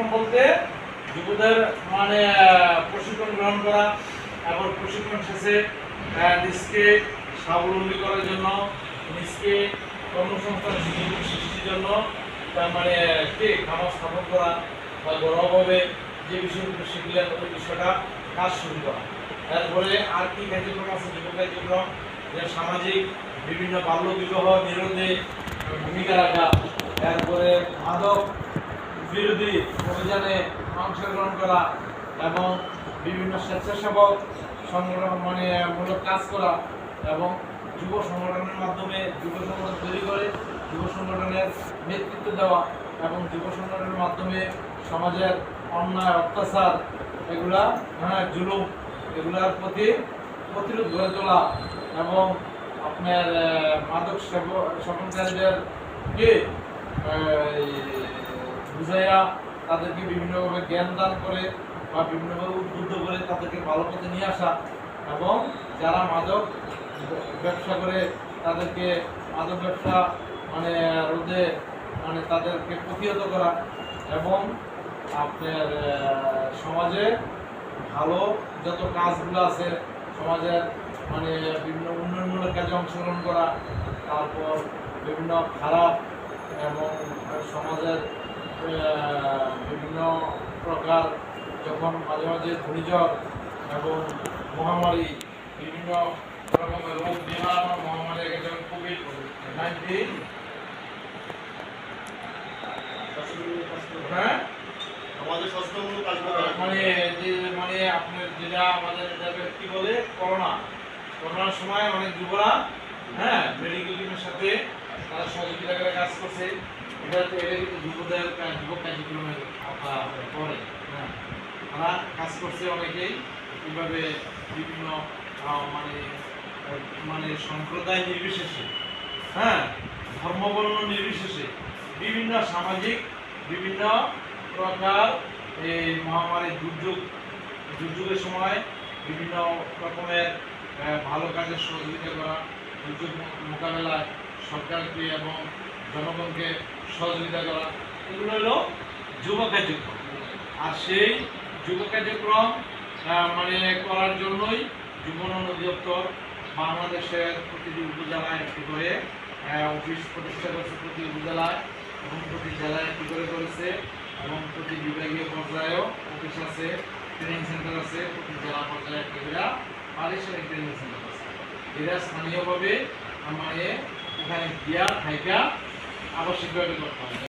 কার্যক্রম বলতে যুবদের মানে প্রশিক্ষণ গ্রহণ করা এবং প্রশিক্ষণ শেষে নিজকে স্বাবলম্বী করার জন্য, নিজকে কর্মসংস্থান সৃষ্টির জন্য তার মানে খামার স্থাপন করা বা ঘরোয়াভাবে যে বিষয়গুলো শিখলেন ওই বিষয়টা কাজ শুরু করা। তারপরে আর কি কার্যক্রম আছে? যুব কার্যক্রম, যে সামাজিক বিভিন্ন বাল্য বিবাহ নিরোধে ভূমিকা রাখা, তারপরে মাদক বিরোধী অভিযানে অংশগ্রহণ করা এবং বিভিন্ন স্বেচ্ছাসেবক সংগঠন মানে মূলক কাজ করা এবং যুব সংগঠনের মাধ্যমে যুব সংগঠন তৈরি করে যুব সংগঠনের নেতৃত্ব দেওয়া এবং যুব সংগঠনের মাধ্যমে সমাজের অন্যায় অত্যাচার এগুলা জুলুম এগুলার প্রতি প্রতিরোধ গড়ে তোলা এবং আপনার মাদক সেবনকারীদেরকে বুঝাইয়া তাদেরকে বিভিন্নভাবে জ্ঞান দান করে বা বিভিন্নভাবে উদ্বুদ্ধ করে তাদেরকে ভালো পথে নিয়ে আসা এবং যারা মাদক ব্যবসা করে তাদেরকে মাদক ব্যবসা মানে রোধে মানে তাদেরকে প্রতিহত করা এবং আপনার সমাজে ভালো যত কাজগুলো আছে সমাজের মানে বিভিন্ন উন্নয়নমূলক কাজে অংশগ্রহণ করা, তারপর বিভিন্ন খারাপ এবং সমাজের বিভিন্ন প্রকার যখন মাঝে মাঝে ঘূর্ণিঝড় এবং মহামারী বিভিন্ন রকমের রোগ নিবারণ মহামারী যেমন কোভিড-19 হ্যাঁ মানে মানে আপনার যেটা আমাদের কি বলে করোনার সময় অনেক যুবরা মেডিকেল টিমের সাথে তারা সহযোগিতা করে কাজ করছে। এটা কিন্তু যুবদের যুবক কার্যক্রমের পরে তারা কাজ করছে অনেকেই কীভাবে বিভিন্ন মানে মানে সম্প্রদায় নির্বিশেষে ধর্মবর্ণ নির্বিশেষে বিভিন্ন সামাজিক বিভিন্ন প্রকার এই মহামারীর দুর্যোগের সময় বিভিন্ন রকমের ভালো কাজের সহযোগিতা করা, দুর্যোগ মোকাবেলায় সরকারকে এবং জনগণকে সহযোগিতা করা, এগুলো হলো যুব কার্যক্রম। আর সেই যুব কার্যক্রম মানে করার জন্যই যুব উন্নয়ন অধিদপ্তর বাংলাদেশের প্রতিটি উপজেলায় একটি করে অফিস প্রতিষ্ঠা করেছে, প্রতি উপজেলায় এবং প্রতি জেলায় একটি করে করেছে এবং প্রতি বিভাগীয় পর্যায়েও অফিস আছে, ট্রেনিং সেন্টার আছে, প্রতি জেলা পর্যায়ে একটি করে পারিশ্রমিক ট্রেনিং সেন্টার আছে। এরা স্থানীয়ভাবে মানে এখানে গিয়া থাইকা আবশ্যিকভাবে করতে হবে।